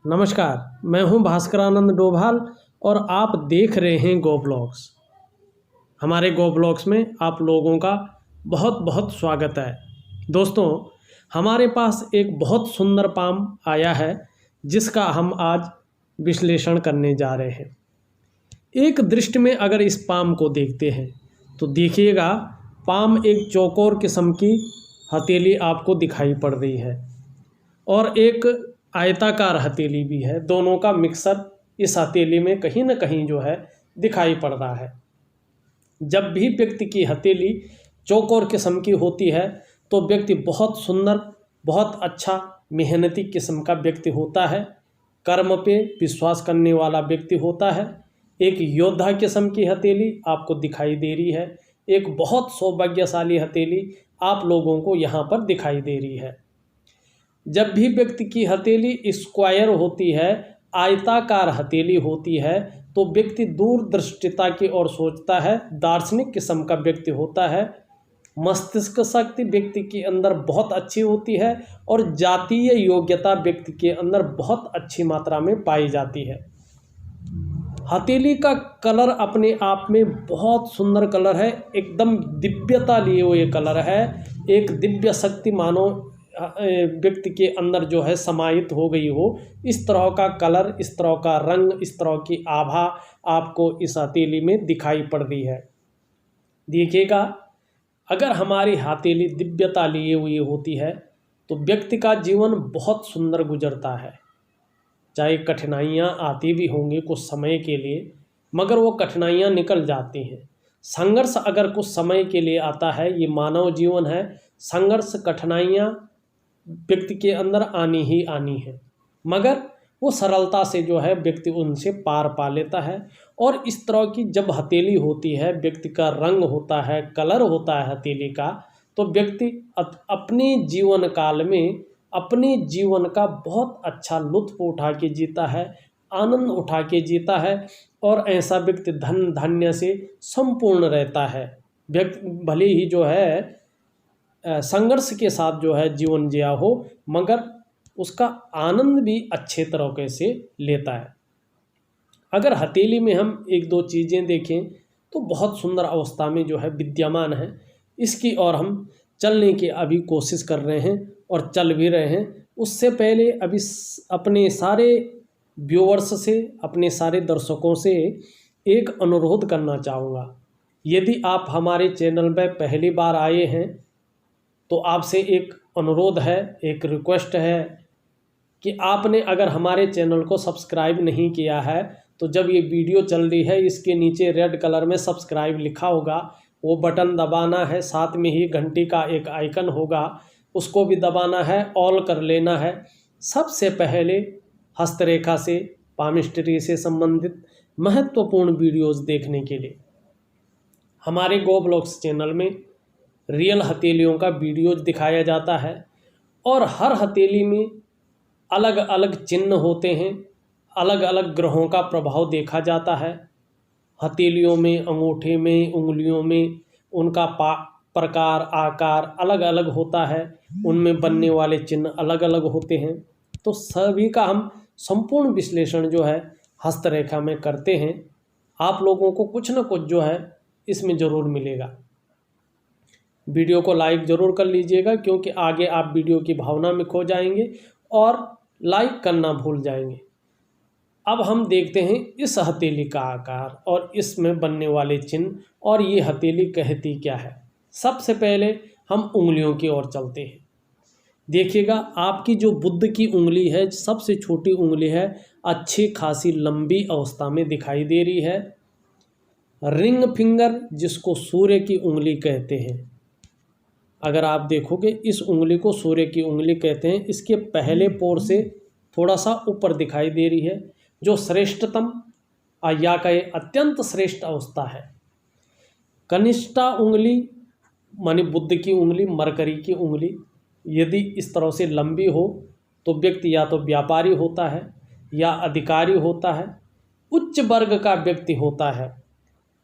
नमस्कार, मैं हूं भास्करानंद डोभाल और आप देख रहे हैं गो ब्लॉग्स। हमारे गो ब्लॉग्स में आप लोगों का बहुत बहुत स्वागत है। दोस्तों, हमारे पास एक बहुत सुंदर पाम आया है जिसका हम आज विश्लेषण करने जा रहे हैं। एक दृष्टि में अगर इस पाम को देखते हैं तो देखिएगा, पाम एक चौकोर किस्म की हथेली आपको दिखाई पड़ रही है और एक आयताकार हथेली भी है। दोनों का मिक्सर इस हथेली में कहीं ना कहीं जो है दिखाई पड़ रहा है। जब भी व्यक्ति की हथेली चौकोर किस्म की होती है तो व्यक्ति बहुत सुंदर, बहुत अच्छा, मेहनती किस्म का व्यक्ति होता है। कर्म पे विश्वास करने वाला व्यक्ति होता है। एक योद्धा किस्म की हथेली आपको दिखाई दे रही है। एक बहुत सौभाग्यशाली हथेली आप लोगों को यहाँ पर दिखाई दे रही है। जब भी व्यक्ति की हथेली स्क्वायर होती है, आयताकार हथेली होती है, तो व्यक्ति दूरदृष्टिता की ओर सोचता है, दार्शनिक किस्म का व्यक्ति होता है। मस्तिष्क शक्ति व्यक्ति के अंदर बहुत अच्छी होती है और जातीय योग्यता व्यक्ति के अंदर बहुत अच्छी मात्रा में पाई जाती है। हथेली का कलर अपने आप में बहुत सुंदर कलर है, एकदम दिव्यता लिए हुए कलर है। एक दिव्य शक्ति मानो व्यक्ति के अंदर जो है समाहित हो गई हो, इस तरह का कलर, इस तरह का रंग, इस तरह की आभा आपको इस हथेली में दिखाई पड़ रही है। देखिएगा, अगर हमारी हथेली दिव्यता लिए हुई होती है तो व्यक्ति का जीवन बहुत सुंदर गुजरता है। चाहे कठिनाइयाँ आती भी होंगी कुछ समय के लिए, मगर वो कठिनाइयाँ निकल जाती हैं। संघर्ष अगर कुछ समय के लिए आता है, ये मानव जीवन है, संघर्ष, कठिनाइयाँ व्यक्ति के अंदर आनी ही आनी है, मगर वो सरलता से जो है व्यक्ति उनसे पार पा लेता है। और इस तरह की जब हथेली होती है, व्यक्ति का रंग होता है, कलर होता है हथेली का, तो व्यक्ति अपने जीवन काल में अपने जीवन का बहुत अच्छा लुत्फ उठा के जीता है, आनंद उठा के जीता है और ऐसा व्यक्ति धन धान्य से संपूर्ण रहता है। व्यक्ति भले ही जो है संघर्ष के साथ जो है जीवन जिया हो, मगर उसका आनंद भी अच्छे तरीके से लेता है। अगर हथेली में हम एक दो चीज़ें देखें तो बहुत सुंदर अवस्था में जो है विद्यमान है। इसकी ओर हम चलने की अभी कोशिश कर रहे हैं और चल भी रहे हैं। उससे पहले अभी अपने सारे व्यूअर्स से, अपने सारे दर्शकों से एक अनुरोध करना चाहूँगा। यदि आप हमारे चैनल पर पहली बार आए हैं तो आपसे एक अनुरोध है, एक रिक्वेस्ट है कि आपने अगर हमारे चैनल को सब्सक्राइब नहीं किया है तो जब ये वीडियो चल रही है, इसके नीचे रेड कलर में सब्सक्राइब लिखा होगा, वो बटन दबाना है। साथ में ही घंटी का एक आइकन होगा, उसको भी दबाना है, ऑल कर लेना है। सबसे पहले हस्तरेखा से, पामिस्ट्री से संबंधित महत्वपूर्ण वीडियोज़ देखने के लिए हमारे गो ब्लॉग्स चैनल में रियल हथेलियों का वीडियोज दिखाया जाता है और हर हथेली में अलग अलग चिन्ह होते हैं, अलग अलग ग्रहों का प्रभाव देखा जाता है। हथेलियों में, अंगूठे में, उंगलियों में उनका प्रकार, आकार अलग अलग होता है, उनमें बनने वाले चिन्ह अलग अलग होते हैं। तो सभी का हम संपूर्ण विश्लेषण जो है हस्तरेखा में करते हैं। आप लोगों को कुछ न कुछ जो है इसमें ज़रूर मिलेगा। वीडियो को लाइक ज़रूर कर लीजिएगा, क्योंकि आगे आप वीडियो की भावना में खो जाएंगे और लाइक करना भूल जाएंगे। अब हम देखते हैं इस हथेली का आकार और इसमें बनने वाले चिन्ह और ये हथेली कहती क्या है। सबसे पहले हम उंगलियों की ओर चलते हैं। देखिएगा, आपकी जो बुद्ध की उंगली है, सबसे छोटी उंगली है, अच्छी खासी लंबी अवस्था में दिखाई दे रही है। रिंग फिंगर, जिसको सूर्य की उंगली कहते हैं, अगर आप देखोगे इस उंगली को सूर्य की उंगली कहते हैं। इसके पहले पोर से थोड़ा सा ऊपर दिखाई दे रही है, जो श्रेष्ठतम या कहे अत्यंत श्रेष्ठ अवस्था है। कनिष्ठा उंगली माने बुद्ध की उंगली, मरकरी की उंगली, यदि इस तरह से लंबी हो तो व्यक्ति या तो व्यापारी होता है या अधिकारी होता है, उच्च वर्ग का व्यक्ति होता है।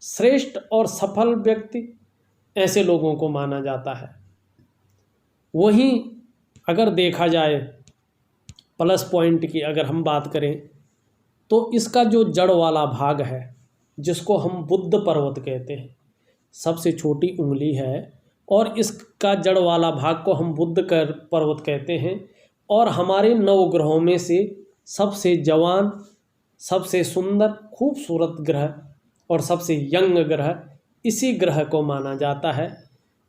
श्रेष्ठ और सफल व्यक्ति ऐसे लोगों को माना जाता है। वहीं अगर देखा जाए प्लस पॉइंट की अगर हम बात करें तो इसका जो जड़ वाला भाग है, जिसको हम बुद्ध पर्वत कहते हैं, सबसे छोटी उंगली है और इसका जड़ वाला भाग को हम बुद्ध पर्वत कहते हैं। और हमारे 9 ग्रहों में से सबसे जवान, सबसे सुंदर, खूबसूरत ग्रह और सबसे यंग ग्रह इसी ग्रह को माना जाता है।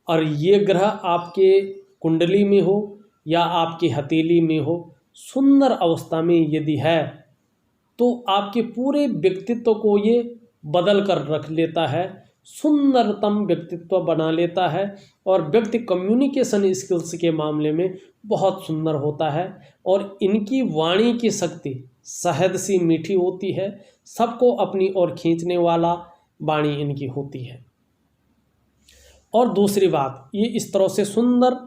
और ये ग्रह आपके कुंडली में हो या आपकी हथेली में हो, सुंदर अवस्था में यदि है तो आपके पूरे व्यक्तित्व को ये बदल कर रख लेता है, सुंदरतम व्यक्तित्व बना लेता है और व्यक्ति कम्युनिकेशन स्किल्स के मामले में बहुत सुंदर होता है। और इनकी वाणी की शक्ति शहद सी मीठी होती है, सबको अपनी ओर खींचने वाला वाणी इनकी होती है। और दूसरी बात, ये इस तरह से सुंदर,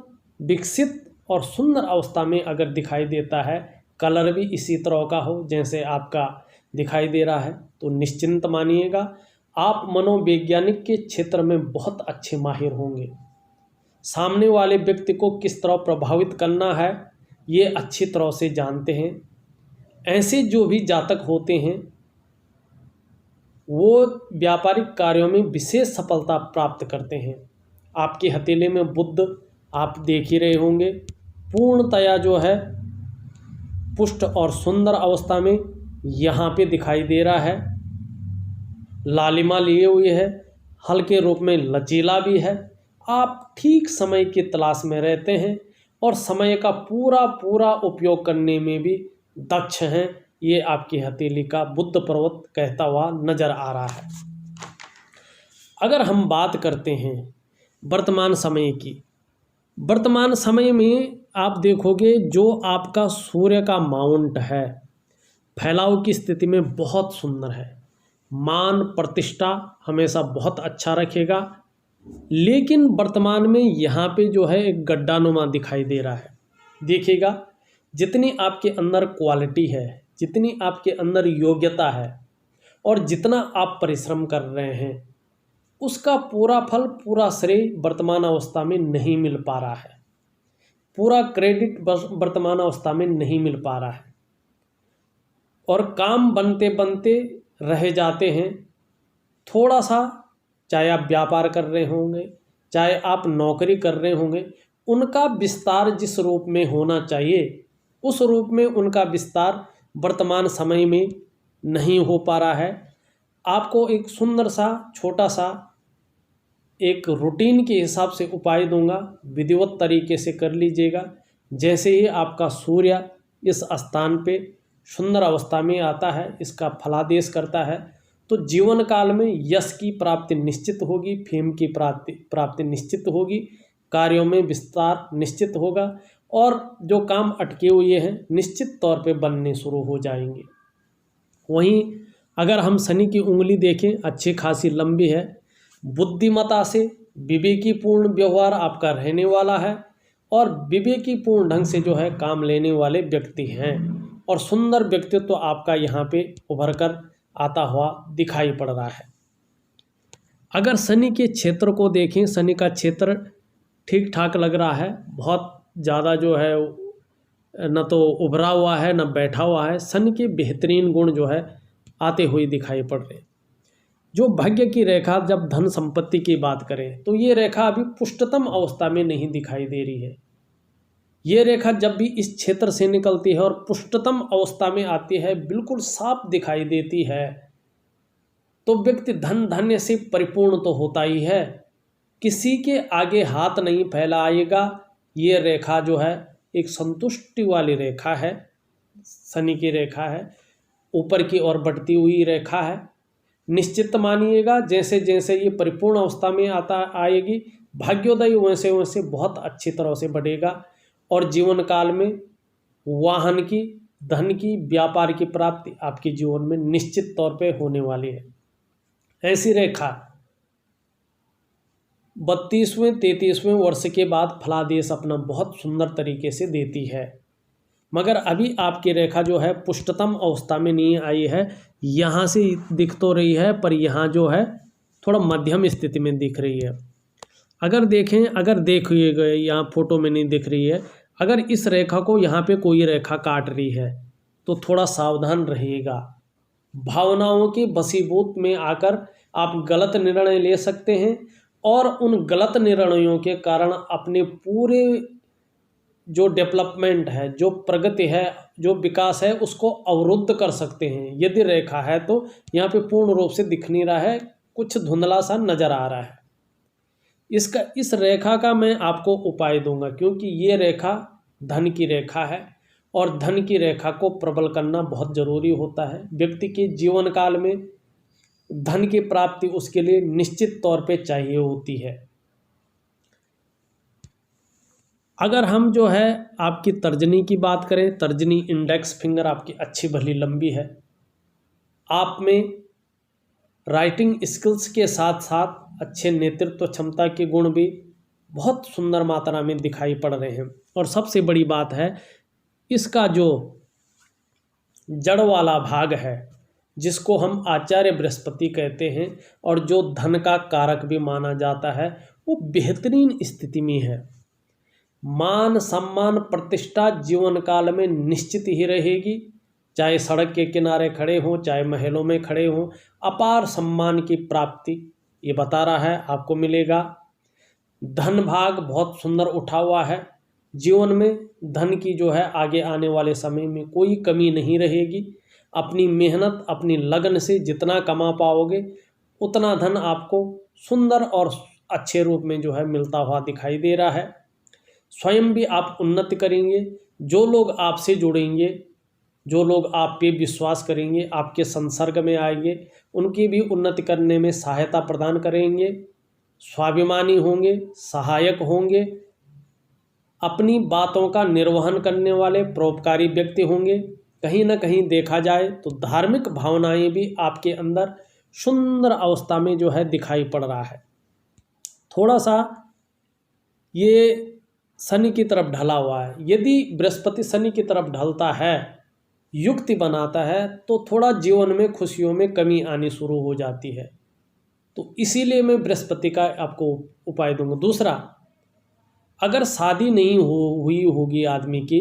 विकसित और सुंदर अवस्था में अगर दिखाई देता है, कलर भी इसी तरह का हो जैसे आपका दिखाई दे रहा है, तो निश्चिंत मानिएगा आप मनोवैज्ञानिक के क्षेत्र में बहुत अच्छे माहिर होंगे। सामने वाले व्यक्ति को किस तरह प्रभावित करना है ये अच्छी तरह से जानते हैं। ऐसे जो भी जातक होते हैं वो व्यापारिक कार्यों में विशेष सफलता प्राप्त करते हैं। आपके हथेली में बुद्ध आप देख ही रहे होंगे, पूर्णतया जो है पुष्ट और सुंदर अवस्था में यहाँ पे दिखाई दे रहा है, लालिमा लिए हुए है, हल्के रूप में लचीला भी है। आप ठीक समय की तलाश में रहते हैं और समय का पूरा पूरा उपयोग करने में भी दक्ष हैं। ये आपकी हथेली का बुद्ध पर्वत कहता हुआ नजर आ रहा है। अगर हम बात करते हैं वर्तमान समय की, वर्तमान समय में आप देखोगे जो आपका सूर्य का माउंट है फैलाव की स्थिति में बहुत सुंदर है, मान प्रतिष्ठा हमेशा बहुत अच्छा रखेगा। लेकिन वर्तमान में यहाँ पे जो है एक गड्ढानुमा दिखाई दे रहा है। देखिएगा, जितनी आपके अंदर क्वालिटी है, जितनी आपके अंदर योग्यता है और जितना आप परिश्रम कर रहे हैं, उसका पूरा फल, पूरा श्रेय वर्तमान अवस्था में नहीं मिल पा रहा है, पूरा क्रेडिट वर्तमान अवस्था में नहीं मिल पा रहा है और काम बनते बनते रह जाते हैं। थोड़ा सा, चाहे आप व्यापार कर रहे होंगे, चाहे आप नौकरी कर रहे होंगे, उनका विस्तार जिस रूप में होना चाहिए उस रूप में उनका विस्तार वर्तमान समय में नहीं हो पा रहा है। आपको एक सुंदर सा छोटा सा एक रूटीन के हिसाब से उपाय दूंगा, विधिवत तरीके से कर लीजिएगा। जैसे ही आपका सूर्य इस स्थान पे सुंदर अवस्था में आता है, इसका फलादेश करता है, तो जीवन काल में यश की प्राप्ति निश्चित होगी, फेम की प्राप्ति निश्चित होगी, कार्यों में विस्तार निश्चित होगा और जो काम अटके हुए हैं निश्चित तौर पे बनने शुरू हो जाएंगे। वहीं अगर हम शनि की उंगली देखें, अच्छी खासी लंबी है, बुद्धिमता से विवेकीपूर्ण व्यवहार आपका रहने वाला है और विवेकीपूर्ण ढंग से जो है काम लेने वाले व्यक्ति हैं और सुंदर व्यक्तित्व तो आपका यहाँ पे उभर कर आता हुआ दिखाई पड़ रहा है। अगर शनि के क्षेत्र को देखें, शनि का क्षेत्र ठीक ठाक लग रहा है, बहुत ज़्यादा जो है न तो उभरा हुआ है न बैठा हुआ है। शनि के बेहतरीन गुण जो है आते हुए दिखाई पड़ रहे हैं। जो भाग्य की रेखा, जब धन संपत्ति की बात करें तो ये रेखा अभी पुष्टतम अवस्था में नहीं दिखाई दे रही है। ये रेखा जब भी इस क्षेत्र से निकलती है और पुष्टतम अवस्था में आती है, बिल्कुल साफ दिखाई देती है, तो व्यक्ति धन धान्य से परिपूर्ण तो होता ही है, किसी के आगे हाथ नहीं फैलाएगा। ये रेखा जो है एक संतुष्टि वाली रेखा है, शनि की रेखा है, ऊपर की ओर बढ़ती हुई रेखा है। निश्चित मानिएगा जैसे जैसे ये परिपूर्ण अवस्था में आएगी, भाग्योदय वैसे वैसे बहुत अच्छी तरह से बढ़ेगा और जीवन काल में वाहन की, धन की, व्यापार की प्राप्ति आपके जीवन में निश्चित तौर पे होने वाली है। ऐसी रेखा 32वें 33वें वर्ष के बाद फलादेश अपना बहुत सुंदर तरीके से देती है, मगर अभी आपकी रेखा जो है पुष्टतम अवस्था में नहीं आई है। यहाँ से दिख तो रही है पर यहाँ जो है थोड़ा मध्यम स्थिति में दिख रही है। अगर देखें, अगर देखिएगा, यहाँ फोटो में नहीं दिख रही है, अगर इस रेखा को यहाँ पे कोई रेखा काट रही है तो थोड़ा सावधान रहिएगा। भावनाओं के वशीभूत में आकर आप गलत निर्णय ले सकते हैं और उन गलत निर्णयों के कारण अपने पूरे जो डेवलपमेंट है, जो प्रगति है, जो विकास है, उसको अवरुद्ध कर सकते हैं। यदि रेखा है तो यहाँ पे पूर्ण रूप से दिख नहीं रहा है, कुछ धुंधला सा नज़र आ रहा है। इस रेखा का मैं आपको उपाय दूंगा, क्योंकि ये रेखा धन की रेखा है और धन की रेखा को प्रबल करना बहुत ज़रूरी होता है। व्यक्ति के जीवन काल में धन की प्राप्ति उसके लिए निश्चित तौर पे चाहिए होती है। अगर हम जो है आपकी तर्जनी की बात करें, तर्जनी इंडेक्स फिंगर आपकी अच्छी भली लंबी है। आप में राइटिंग स्किल्स के साथ साथ अच्छे नेतृत्व क्षमता के गुण भी बहुत सुंदर मात्रा में दिखाई पड़ रहे हैं। और सबसे बड़ी बात है, इसका जो जड़ वाला भाग है, जिसको हम आचार्य बृहस्पति कहते हैं और जो धन का कारक भी माना जाता है, वो बेहतरीन स्थिति में है। मान सम्मान प्रतिष्ठा जीवन काल में निश्चित ही रहेगी। चाहे सड़क के किनारे खड़े हों, चाहे महलों में खड़े हों, अपार सम्मान की प्राप्ति ये बता रहा है आपको मिलेगा। धन भाग बहुत सुंदर उठा हुआ है। जीवन में धन की जो है आगे आने वाले समय में कोई कमी नहीं रहेगी। अपनी मेहनत, अपनी लगन से जितना कमा पाओगे उतना धन आपको सुंदर और अच्छे रूप में जो है मिलता हुआ दिखाई दे रहा है। स्वयं भी आप उन्नति करेंगे। जो लोग आपसे जुड़ेंगे, जो लोग आप पे विश्वास करेंगे, आपके संसर्ग में आएंगे, उनकी भी उन्नति करने में सहायता प्रदान करेंगे। स्वाभिमानी होंगे, सहायक होंगे, अपनी बातों का निर्वहन करने वाले परोपकारी व्यक्ति होंगे। कहीं ना कहीं देखा जाए तो धार्मिक भावनाएं भी आपके अंदर सुंदर अवस्था में जो है दिखाई पड़ रहा है। थोड़ा सा ये शनि की तरफ ढला हुआ है। यदि बृहस्पति शनि की तरफ ढलता है, युक्ति बनाता है, तो थोड़ा जीवन में खुशियों में कमी आनी शुरू हो जाती है। तो इसीलिए मैं बृहस्पति का आपको उपाय दूंगा। दूसरा, अगर शादी नहीं हुई होगी आदमी की,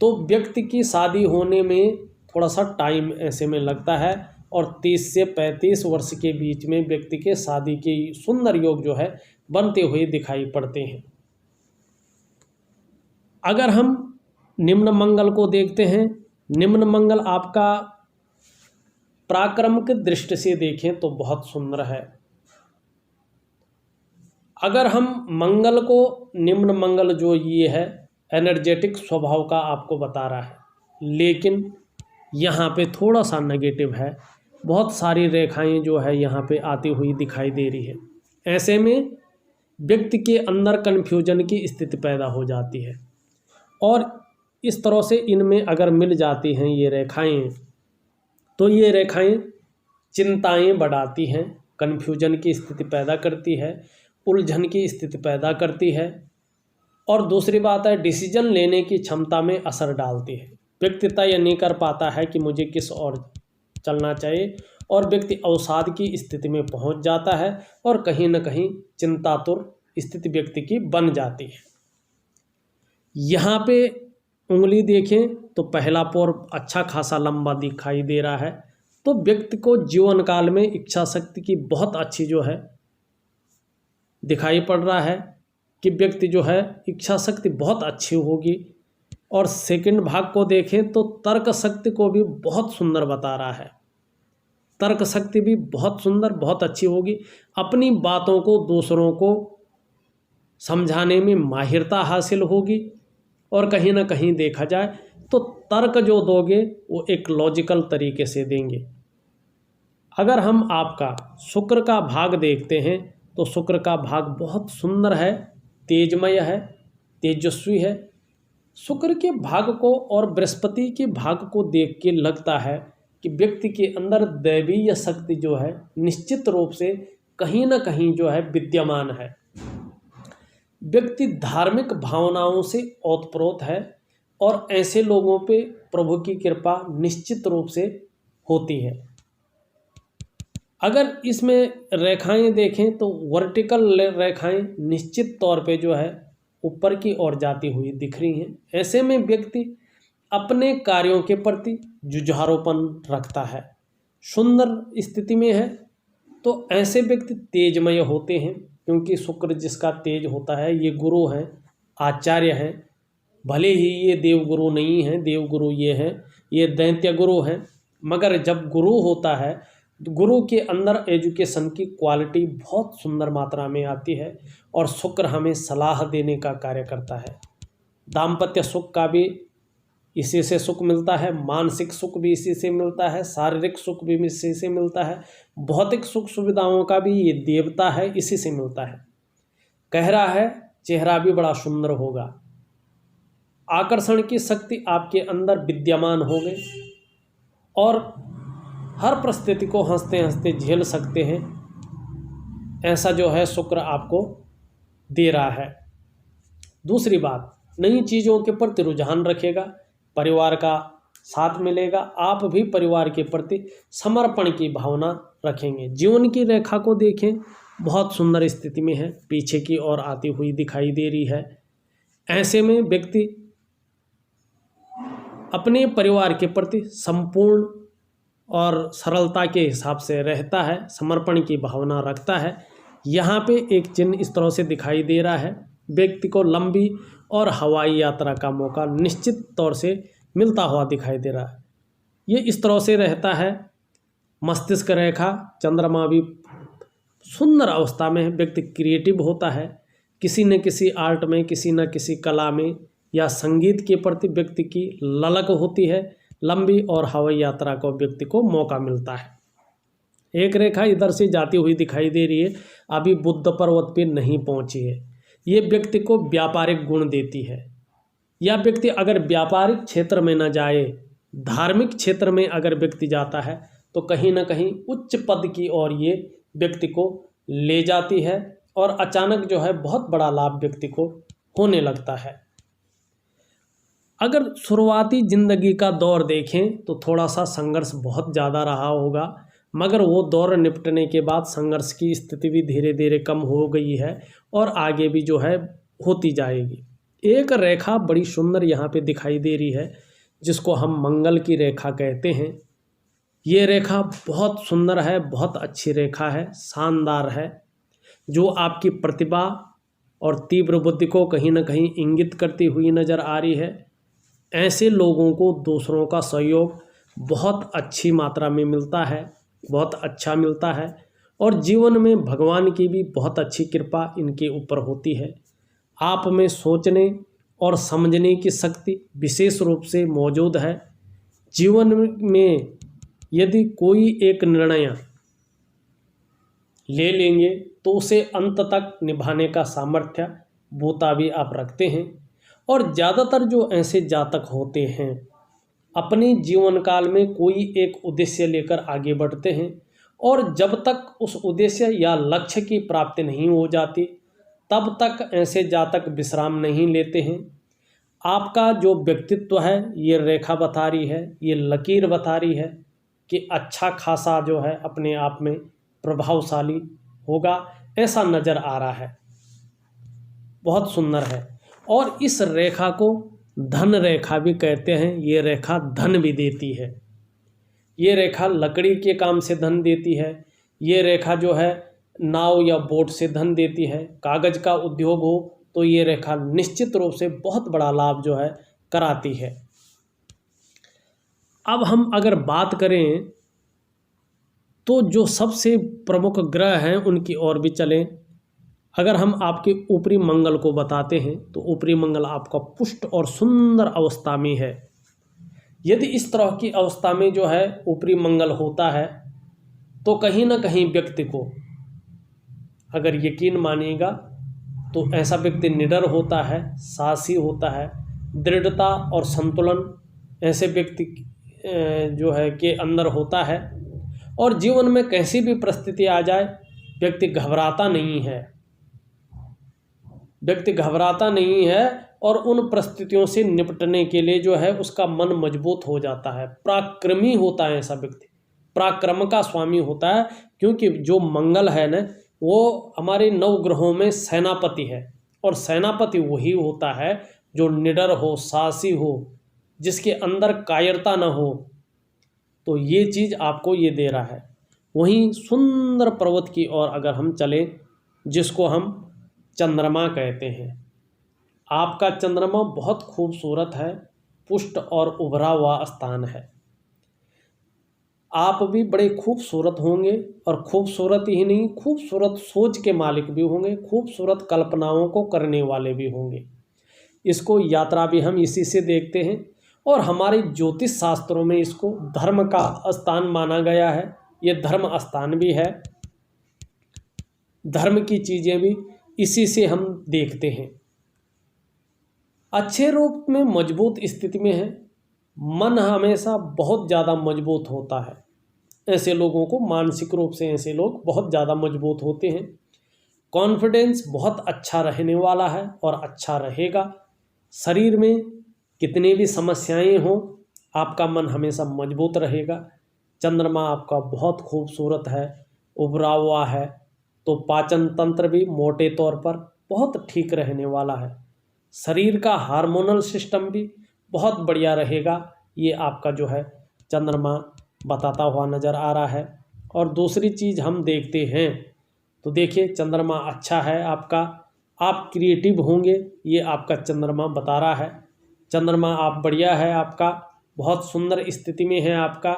तो व्यक्ति की शादी होने में थोड़ा सा टाइम ऐसे में लगता है और 30 से 35 वर्ष के बीच में व्यक्ति के शादी के सुंदर योग जो है बनते हुए दिखाई पड़ते हैं। अगर हम निम्न मंगल को देखते हैं, निम्न मंगल आपका पराक्रम की दृष्टि से देखें तो बहुत सुंदर है। अगर हम मंगल को, निम्न मंगल जो ये है एनर्जेटिक स्वभाव का आपको बता रहा है, लेकिन यहाँ पे थोड़ा सा नेगेटिव है। बहुत सारी रेखाएं जो है यहाँ पे आती हुई दिखाई दे रही है। ऐसे में व्यक्ति के अंदर कन्फ्यूजन की स्थिति पैदा हो जाती है और इस तरह से इनमें अगर मिल जाती हैं ये रेखाएं, तो ये रेखाएं चिंताएं बढ़ाती हैं, कन्फ्यूजन की स्थिति पैदा करती है, उलझन की स्थिति पैदा करती है। और दूसरी बात है, डिसीजन लेने की क्षमता में असर डालती है। व्यक्ति तय नहीं कर पाता है कि मुझे किस ओर चलना चाहिए और व्यक्ति अवसाद की स्थिति में पहुंच जाता है और कहीं न कहीं चिंतातुर स्थिति व्यक्ति की बन जाती है। यहाँ पे उंगली देखें तो पहला पोर अच्छा खासा लंबा दिखाई दे रहा है। तो व्यक्ति को जीवन काल में इच्छा शक्ति की बहुत अच्छी जो है दिखाई पड़ रहा है कि व्यक्ति जो है इच्छा शक्ति बहुत अच्छी होगी। और सेकंड भाग को देखें तो तर्क शक्ति को भी बहुत सुंदर बता रहा है। तर्क शक्ति भी बहुत सुंदर, बहुत अच्छी होगी। अपनी बातों को दूसरों को समझाने में माहिरता हासिल होगी और कहीं ना कहीं देखा जाए तो तर्क जो दोगे वो एक लॉजिकल तरीके से देंगे। अगर हम आपका शुक्र का भाग देखते हैं तो शुक्र का भाग बहुत सुंदर है, तेजमय है, तेजस्वी है। शुक्र के भाग को और बृहस्पति के भाग को देख के लगता है कि व्यक्ति के अंदर दैवीय शक्ति जो है निश्चित रूप से कहीं ना कहीं जो है विद्यमान है। व्यक्ति धार्मिक भावनाओं से ओतप्रोत है और ऐसे लोगों पे प्रभु की कृपा निश्चित रूप से होती है। अगर इसमें रेखाएं देखें तो वर्टिकल रेखाएं निश्चित तौर पे जो है ऊपर की ओर जाती हुई दिख रही हैं। ऐसे में व्यक्ति अपने कार्यों के प्रति जुझारूपन रखता है, सुंदर स्थिति में है। तो ऐसे व्यक्ति तेजमय होते हैं, क्योंकि शुक्र जिसका तेज होता है ये गुरु हैं, आचार्य हैं। भले ही ये देवगुरु नहीं हैं, देवगुरु ये हैं, ये दैत्य गुरु हैं, मगर जब गुरु होता है तो गुरु के अंदर एजुकेशन की क्वालिटी बहुत सुंदर मात्रा में आती है और शुक्र हमें सलाह देने का कार्य करता है। दाम्पत्य सुख का भी इसी से सुख मिलता है, मानसिक सुख भी इसी से मिलता है, शारीरिक सुख भी इसी से मिलता है, भौतिक सुख सुविधाओं का भी ये देवता है, इसी से मिलता है। कह रहा है चेहरा भी बड़ा सुंदर होगा, आकर्षण की शक्ति आपके अंदर विद्यमान होगी और हर परिस्थिति को हंसते हंसते झेल सकते हैं, ऐसा जो है शुक्र आपको दे रहा है। दूसरी बात, नई चीज़ों के प्रति रुझान रखेगा, परिवार का साथ मिलेगा, आप भी परिवार के प्रति समर्पण की भावना रखेंगे। जीवन की रेखा को देखें, बहुत सुंदर स्थिति में है, पीछे की ओर आती हुई दिखाई दे रही है। ऐसे में व्यक्ति अपने परिवार के प्रति संपूर्ण और सरलता के हिसाब से रहता है, समर्पण की भावना रखता है। यहाँ पे एक चिन्ह इस तरह से दिखाई दे रहा है, व्यक्ति को लंबी और हवाई यात्रा का मौका निश्चित तौर से मिलता हुआ दिखाई दे रहा है। ये इस तरह से रहता है। मस्तिष्क रेखा, चंद्रमा भी सुंदर अवस्था में है, व्यक्ति क्रिएटिव होता है, किसी न किसी आर्ट में, किसी न किसी कला में या संगीत के प्रति व्यक्ति की ललक होती है। लंबी और हवाई यात्रा को व्यक्ति को मौका मिलता है। एक रेखा इधर से जाती हुई दिखाई दे रही है, अभी बुद्ध पर्वत पे नहीं पहुंची है। ये व्यक्ति को व्यापारिक गुण देती है, या व्यक्ति अगर व्यापारिक क्षेत्र में न जाए, धार्मिक क्षेत्र में अगर व्यक्ति जाता है तो कहीं ना कहीं उच्च पद की ओर ये व्यक्ति को ले जाती है और अचानक जो है बहुत बड़ा लाभ व्यक्ति को होने लगता है। अगर शुरुआती ज़िंदगी का दौर देखें तो थोड़ा सा संघर्ष बहुत ज़्यादा रहा होगा, मगर वो दौर निपटने के बाद संघर्ष की स्थिति भी धीरे धीरे कम हो गई है और आगे भी जो है होती जाएगी। एक रेखा बड़ी सुंदर यहाँ पे दिखाई दे रही है, जिसको हम मंगल की रेखा कहते हैं। ये रेखा बहुत सुंदर है, बहुत अच्छी रेखा है, शानदार है, जो आपकी प्रतिभा और तीव्र बुद्धि को कहीं ना कहीं इंगित करती हुई नज़र आ रही है। ऐसे लोगों को दूसरों का सहयोग बहुत अच्छी मात्रा में मिलता है, बहुत अच्छा मिलता है, और जीवन में भगवान की भी बहुत अच्छी कृपा इनके ऊपर होती है। आप में सोचने और समझने की शक्ति विशेष रूप से मौजूद है। जीवन में यदि कोई एक निर्णय ले लेंगे तो उसे अंत तक निभाने का सामर्थ्य बोता भी आप रखते हैं। और ज़्यादातर जो ऐसे जातक होते हैं अपने जीवन काल में कोई एक उद्देश्य लेकर आगे बढ़ते हैं, और जब तक उस उद्देश्य या लक्ष्य की प्राप्ति नहीं हो जाती तब तक ऐसे जातक विश्राम नहीं लेते हैं। आपका जो व्यक्तित्व है ये रेखा बता रही है, ये लकीर बता रही है कि अच्छा खासा जो है अपने आप में प्रभावशाली होगा, ऐसा नज़र आ रहा है। बहुत सुंदर है। और इस रेखा को धन रेखा भी कहते हैं। ये रेखा धन भी देती है। ये रेखा लकड़ी के काम से धन देती है। ये रेखा जो है नाव या बोट से धन देती है। कागज़ का उद्योग हो तो ये रेखा निश्चित रूप से बहुत बड़ा लाभ जो है कराती है। अब हम अगर बात करें तो जो सबसे प्रमुख ग्रह हैं उनकी ओर भी चलें। अगर हम आपके ऊपरी मंगल को बताते हैं तो ऊपरी मंगल आपका पुष्ट और सुंदर अवस्था में है। यदि इस तरह की अवस्था में जो है ऊपरी मंगल होता है तो कहीं ना कहीं व्यक्ति को, अगर यकीन मानिएगा, तो ऐसा व्यक्ति निडर होता है, साहसी होता है, दृढ़ता और संतुलन ऐसे व्यक्ति जो है के अंदर होता है। और जीवन में कैसी भी परिस्थिति आ जाए व्यक्ति घबराता नहीं है। व्यक्ति घबराता नहीं है और उन परिस्थितियों से निपटने के लिए जो है उसका मन मजबूत हो जाता है। पराक्रमी होता है ऐसा व्यक्ति, पराक्रम का स्वामी होता है, क्योंकि जो मंगल है ना वो हमारे 9 ग्रहों में सेनापति है और सेनापति वही होता है जो निडर हो, साहसी हो, जिसके अंदर कायरता न हो। तो ये चीज़ आपको ये दे रहा है। वहीं सुंदर पर्वत की ओर अगर हम चलें, जिसको हम चंद्रमा कहते हैं, आपका चंद्रमा बहुत खूबसूरत है, पुष्ट और उभरा हुआ स्थान है। आप भी बड़े खूबसूरत होंगे और खूबसूरत ही नहीं, खूबसूरत सोच के मालिक भी होंगे, खूबसूरत कल्पनाओं को करने वाले भी होंगे। इसको यात्रा भी हम इसी से देखते हैं और हमारे ज्योतिष शास्त्रों में इसको धर्म का स्थान माना गया है। ये धर्म स्थान भी है, धर्म की चीज़ें भी इसी से हम देखते हैं। अच्छे रूप में मजबूत स्थिति में है, मन हमेशा बहुत ज़्यादा मजबूत होता है। ऐसे लोगों को मानसिक रूप से ऐसे लोग बहुत ज़्यादा मजबूत होते हैं। कॉन्फिडेंस बहुत अच्छा रहने वाला है और अच्छा रहेगा। शरीर में कितनी भी समस्याएं हों, आपका मन हमेशा मजबूत रहेगा। चंद्रमा आपका बहुत खूबसूरत है, उभरा हुआ है, तो पाचन तंत्र भी मोटे तौर पर बहुत ठीक रहने वाला है। शरीर का हार्मोनल सिस्टम भी बहुत बढ़िया रहेगा। ये आपका जो है चंद्रमा बताता हुआ नज़र आ रहा है। और दूसरी चीज़ हम देखते हैं तो देखिए, चंद्रमा अच्छा है आपका, आप क्रिएटिव होंगे, ये आपका चंद्रमा बता रहा है। चंद्रमा आप बढ़िया है, आपका बहुत सुंदर स्थिति में है आपका।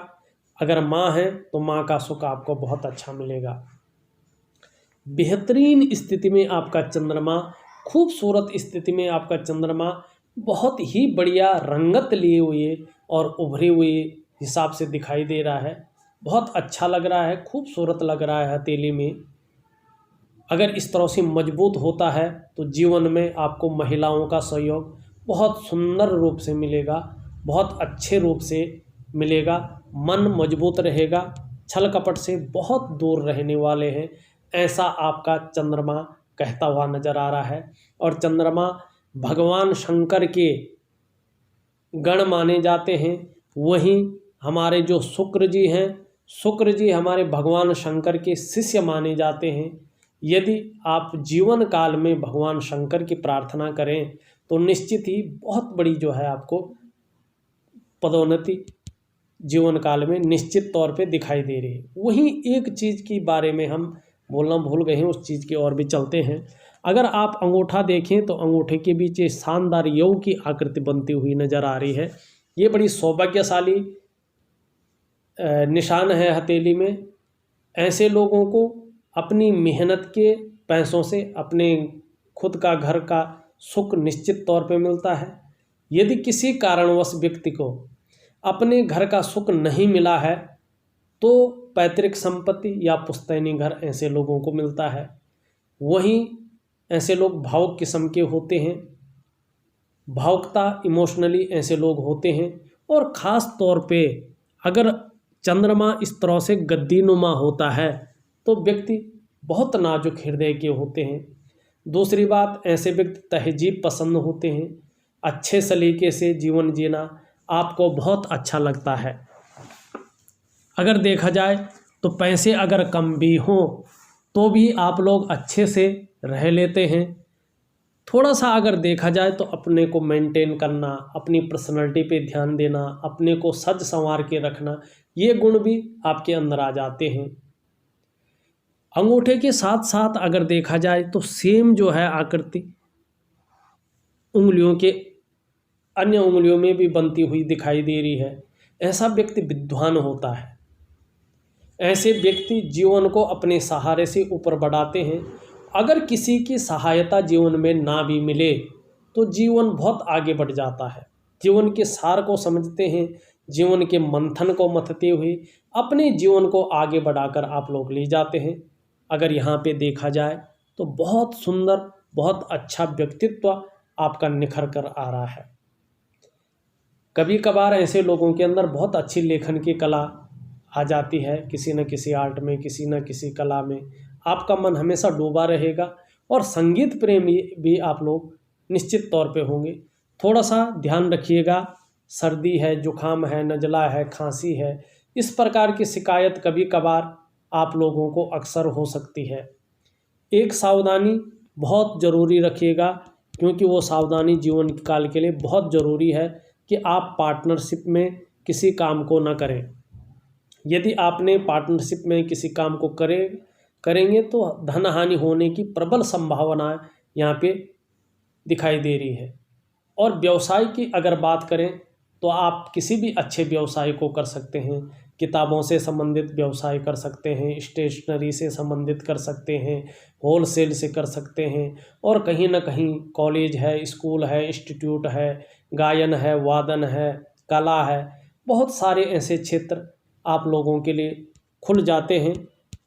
अगर माँ है तो माँ का सुख आपको बहुत अच्छा मिलेगा। बेहतरीन स्थिति में आपका चंद्रमा, खूबसूरत स्थिति में आपका चंद्रमा, बहुत ही बढ़िया रंगत लिए हुए और उभरे हुए हिसाब से दिखाई दे रहा है। बहुत अच्छा लग रहा है, खूबसूरत लग रहा है हथेली में। अगर इस तरह से मजबूत होता है तो जीवन में आपको महिलाओं का सहयोग बहुत सुंदर रूप से मिलेगा, बहुत अच्छे रूप से मिलेगा। मन मजबूत रहेगा, छल कपट से बहुत दूर रहने वाले हैं, ऐसा आपका चंद्रमा कहता हुआ नजर आ रहा है। और चंद्रमा भगवान शंकर के गण माने जाते हैं। वहीं हमारे जो शुक्र जी हैं, शुक्र जी हमारे भगवान शंकर के शिष्य माने जाते हैं। यदि आप जीवन काल में भगवान शंकर की प्रार्थना करें तो निश्चित ही बहुत बड़ी जो है आपको पदोन्नति जीवन काल में निश्चित तौर पे दिखाई दे रही है। वहीं एक चीज़ के बारे में हम बोलना भूल गए हैं, उस चीज़ की ओर भी चलते हैं। अगर आप अंगूठा देखें तो अंगूठे के बीच एक शानदार योग की आकृति बनती हुई नज़र आ रही है। ये बड़ी सौभाग्यशाली निशान है हथेली में। ऐसे लोगों को अपनी मेहनत के पैसों से अपने खुद का घर का सुख निश्चित तौर पे मिलता है। यदि किसी कारणवश व्यक्ति को अपने घर का सुख नहीं मिला है तो पैतृक संपत्ति या पुश्तैनी घर ऐसे लोगों को मिलता है। वहीं ऐसे लोग भावुक किस्म के होते हैं, भावुकता इमोशनली ऐसे लोग होते हैं। और ख़ास तौर पे अगर चंद्रमा इस तरह से गद्दीनुमा होता है तो व्यक्ति बहुत नाजुक हृदय के होते हैं। दूसरी बात, ऐसे व्यक्ति तहजीब पसंद होते हैं। अच्छे सलीके से जीवन जीना आपको बहुत अच्छा लगता है। अगर देखा जाए तो पैसे अगर कम भी हों तो भी आप लोग अच्छे से रह लेते हैं। थोड़ा सा अगर देखा जाए तो अपने को मेंटेन करना, अपनी पर्सनैलिटी पे ध्यान देना, अपने को सज संवार के रखना, ये गुण भी आपके अंदर आ जाते हैं। अंगूठे के साथ साथ अगर देखा जाए तो सेम जो है आकृति उंगलियों के अन्य उंगलियों में भी बनती हुई दिखाई दे रही है। ऐसा व्यक्ति विद्वान होता है। ऐसे व्यक्ति जीवन को अपने सहारे से ऊपर बढ़ाते हैं। अगर किसी की सहायता जीवन में ना भी मिले तो जीवन बहुत आगे बढ़ जाता है। जीवन के सार को समझते हैं, जीवन के मंथन को मथते हुए अपने जीवन को आगे बढ़ाकर आप लोग ले जाते हैं। अगर यहाँ पे देखा जाए तो बहुत सुंदर, बहुत अच्छा व्यक्तित्व आपका निखर कर आ रहा है। कभी कभार ऐसे लोगों के अंदर बहुत अच्छी लेखन की कला आ जाती है, किसी न किसी आर्ट में, किसी न किसी कला में आपका मन हमेशा डूबा रहेगा। और संगीत प्रेमी भी आप लोग निश्चित तौर पे होंगे। थोड़ा सा ध्यान रखिएगा, सर्दी है, जुखाम है, नज़ला है, खांसी है, इस प्रकार की शिकायत कभी कभार आप लोगों को अक्सर हो सकती है। एक सावधानी बहुत ज़रूरी रखिएगा, क्योंकि वो सावधानी जीवन काल के लिए बहुत ज़रूरी है कि आप पार्टनरशिप में किसी काम को ना करें। यदि आपने पार्टनरशिप में किसी काम को करेंगे तो धन हानि होने की प्रबल संभावना यहाँ पे दिखाई दे रही है। और व्यवसाय की अगर बात करें तो आप किसी भी अच्छे व्यवसाय को कर सकते हैं। किताबों से संबंधित व्यवसाय कर सकते हैं, स्टेशनरी से संबंधित कर सकते हैं, होलसेल से कर सकते हैं, और कहीं ना कहीं कॉलेज है, स्कूल है, इंस्टीट्यूट है, गायन है, वादन है, कला है, बहुत सारे ऐसे क्षेत्र आप लोगों के लिए खुल जाते हैं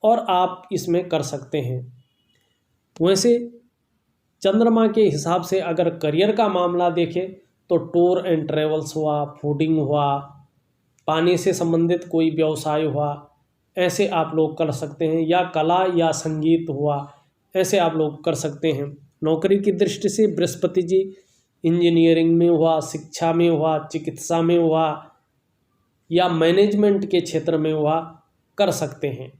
और आप इसमें कर सकते हैं। वैसे चंद्रमा के हिसाब से अगर करियर का मामला देखें तो टूर एंड ट्रेवल्स हुआ, फूडिंग हुआ, पानी से संबंधित कोई व्यवसाय हुआ, ऐसे आप लोग कर सकते हैं, या कला या संगीत हुआ, ऐसे आप लोग कर सकते हैं। नौकरी की दृष्टि से बृहस्पति जी इंजीनियरिंग में हुआ, शिक्षा में हुआ, चिकित्सा में हुआ, या मैनेजमेंट के क्षेत्र में हुआ, कर सकते हैं।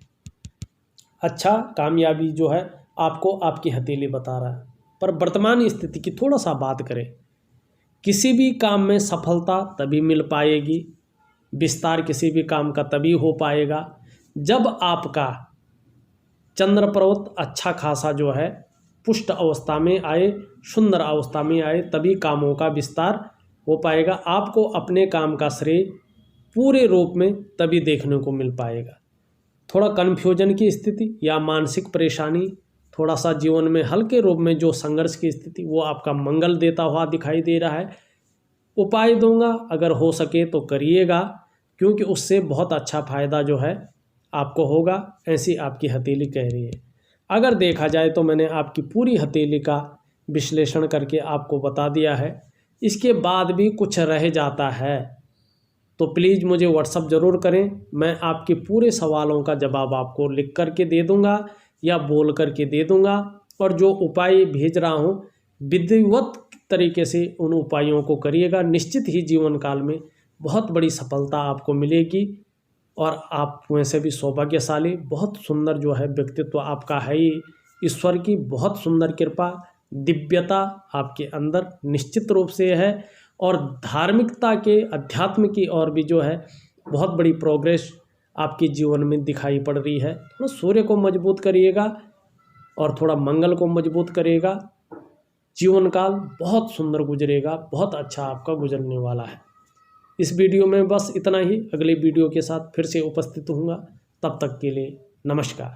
अच्छा कामयाबी जो है आपको आपकी हथेली बता रहा है। पर वर्तमान स्थिति की थोड़ा सा बात करें, किसी भी काम में सफलता तभी मिल पाएगी, विस्तार किसी भी काम का तभी हो पाएगा जब आपका चंद्र पर्वत अच्छा खासा जो है पुष्ट अवस्था में आए, सुंदर अवस्था में आए, तभी कामों का विस्तार हो पाएगा। आपको अपने काम का श्रेय पूरे रूप में तभी देखने को मिल पाएगा। थोड़ा कन्फ्यूजन की स्थिति या मानसिक परेशानी, थोड़ा सा जीवन में हल्के रूप में जो संघर्ष की स्थिति, वो आपका मंगल देता हुआ दिखाई दे रहा है। उपाय दूंगा, अगर हो सके तो करिएगा, क्योंकि उससे बहुत अच्छा फायदा जो है आपको होगा, ऐसी आपकी हथेली कह रही है। अगर देखा जाए तो मैंने आपकी पूरी हथेली का विश्लेषण करके आपको बता दिया है। इसके बाद भी कुछ रह जाता है तो प्लीज़ मुझे व्हाट्सअप ज़रूर करें, मैं आपके पूरे सवालों का जवाब आपको लिख करके दे दूंगा या बोल करके दे दूंगा। और जो उपाय भेज रहा हूं विधिवत तरीके से उन उपायों को करिएगा, निश्चित ही जीवन काल में बहुत बड़ी सफलता आपको मिलेगी। और आप वैसे भी सौभाग्यशाली, बहुत सुंदर जो है व्यक्तित्व आपका है ही, ईश्वर की बहुत सुंदर कृपा, दिव्यता आपके अंदर निश्चित रूप से है। और धार्मिकता के, अध्यात्म की और भी जो है बहुत बड़ी प्रोग्रेस आपके जीवन में दिखाई पड़ रही है। थोड़ा सूर्य को मजबूत करिएगा और थोड़ा मंगल को मजबूत करिएगा, जीवन काल बहुत सुंदर गुजरेगा, बहुत अच्छा आपका गुजरने वाला है। इस वीडियो में बस इतना ही, अगले वीडियो के साथ फिर से उपस्थित होऊंगा। तब तक के लिए नमस्कार।